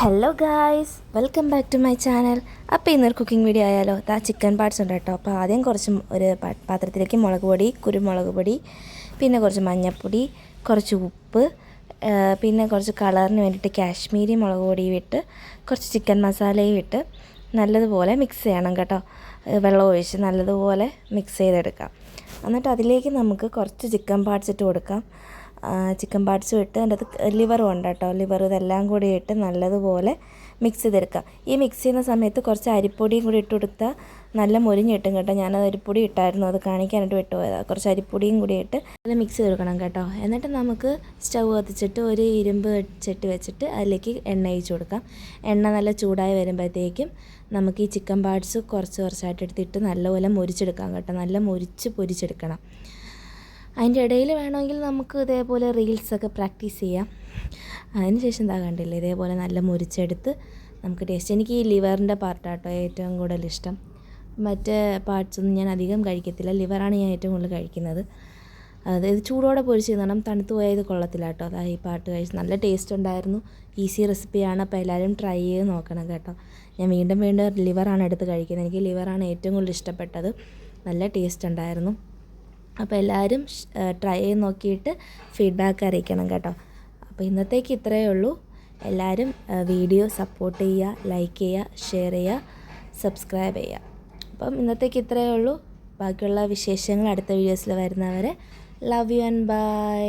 Hello guys, welcome back to my channel. അപ്പോൾ ഇന്നൊരു cooking video ആയാലോ. ചിക്കൻ പാർട്സ് ഉണ്ട് കേട്ടോ. അപ്പോൾ ആദ്യം കുറച്ച് ഒരു പാത്രത്തിലേക്ക് മുളക് പൊടി, കുരുമുളക് പൊടി, പിന്നെ കുറച്ച് മഞ്ഞൾപ്പൊടി, കുറച്ച് ഉപ്പ്, പിന്നെ കുറച്ച് കളറിന് വേണ്ടിയിട്ട് കാശ്മീരി മുളക് പൊടിയും ഇട്ട് കുറച്ച് ചിക്കൻ മസാലയും ഇട്ട് നല്ലതുപോലെ മിക്സ് ചെയ്യണം കേട്ടോ. വെള്ളം ഒഴിച്ച് നല്ലതുപോലെ മിക്സ് ചെയ്തെടുക്കാം. എന്നിട്ട് അതിലേക്ക് നമുക്ക് കുറച്ച് ചിക്കൻ പാർട്സ് ഇട്ട് കൊടുക്കാം. ചിക്കൻ പാർട്സും ഇട്ട് അതിൻ്റെ അകത്ത് ലിവറും ഉണ്ട് കേട്ടോ. ലിവർ ഇതെല്ലാം കൂടി ഇട്ട് നല്ലതുപോലെ മിക്സ് ചെയ്തെടുക്കാം. ഈ മിക്സ് ചെയ്യുന്ന സമയത്ത് കുറച്ച് അരിപ്പൊടിയും കൂടി ഇട്ട് കൊടുത്താൽ നല്ല മൊരിഞ്ഞ് കിട്ടും കേട്ടോ. ഞാനത് അരിപ്പൊടി ഇട്ടായിരുന്നു, അത് കാണിക്കാനായിട്ട് വിട്ടുപോയതാണ്. കുറച്ച് അരിപ്പൊടിയും കൂടി ഇട്ട് അത് മിക്സ് ചെയ്തെടുക്കണം കേട്ടോ. എന്നിട്ട് നമുക്ക് സ്റ്റൗ കത്തിച്ചിട്ട് ഒരു ഇരുമ്പ് ചട്ടി വെച്ചിട്ട് അതിലേക്ക് എണ്ണ ഒഴിച്ച് കൊടുക്കാം. എണ്ണ നല്ല ചൂടായി വരുമ്പോഴത്തേക്കും നമുക്ക് ഈ ചിക്കൻ പാർട്സ് കുറച്ച് കുറച്ചായിട്ട് എടുത്തിട്ട് നല്ലപോലെ മൊരിച്ചെടുക്കാം കേട്ടോ. നല്ല മൊരിച്ച് പൊരിച്ചെടുക്കണം. അതിൻ്റെ ഇടയിൽ വേണമെങ്കിൽ നമുക്ക് ഇതേപോലെ റീൽസൊക്കെ പ്രാക്ടീസ് ചെയ്യാം. അതിനുശേഷം എന്താ കണ്ടില്ലേ, ഇതേപോലെ നല്ല മുരിച്ചെടുത്ത് നമുക്ക് ടേസ്റ്റ്. എനിക്ക് ഈ ലിവറിൻ്റെ പാർട്ടാട്ടോ ഏറ്റവും കൂടുതൽ ഇഷ്ടം. മറ്റേ പാർട്സൊന്നും ഞാൻ അധികം കഴിക്കത്തില്ല. ലിവറാണ് ഞാൻ ഏറ്റവും കൂടുതൽ കഴിക്കുന്നത്. അതായത് ചൂടോടെ പൊരിച്ച് തിന്നണം, തണുത്ത് പോയത് കൊള്ളത്തില്ല കേട്ടോ. അതായത് ഈ പാർട്ട് കഴിച്ച് നല്ല ടേസ്റ്റ് ഉണ്ടായിരുന്നു. ഈസി റെസിപ്പിയാണ്. അപ്പോൾ എല്ലാവരും ട്രൈ ചെയ്ത് നോക്കണം കേട്ടോ. ഞാൻ വീണ്ടും വീണ്ടും ലിവറാണ് എടുത്ത് കഴിക്കുന്നത്. എനിക്ക് ലിവറാണ് ഏറ്റവും കൂടുതൽ ഇഷ്ടപ്പെട്ടത്. നല്ല ടേസ്റ്റ് ഉണ്ടായിരുന്നു. അപ്പോൾ എല്ലാവരും ട്രൈ ചെയ്ത് നോക്കിയിട്ട് ഫീഡ്ബാക്ക് അറിയിക്കണം കേട്ടോ. അപ്പോൾ ഇന്നത്തേക്ക് ഇത്രയേ ഉള്ളൂ. എല്ലാവരും വീഡിയോ സപ്പോർട്ട് ചെയ്യുക, ലൈക്ക് ചെയ്യുക, ഷെയർ ചെയ്യുക, സബ്സ്ക്രൈബ് ചെയ്യുക. അപ്പം ഇന്നത്തേക്ക് ഇത്രയേ ഉള്ളൂ. ബാക്കിയുള്ള വിശേഷങ്ങൾ അടുത്ത വീഡിയോസിൽ വരുന്നവരെ ലവ് യു ആൻഡ് ബൈ.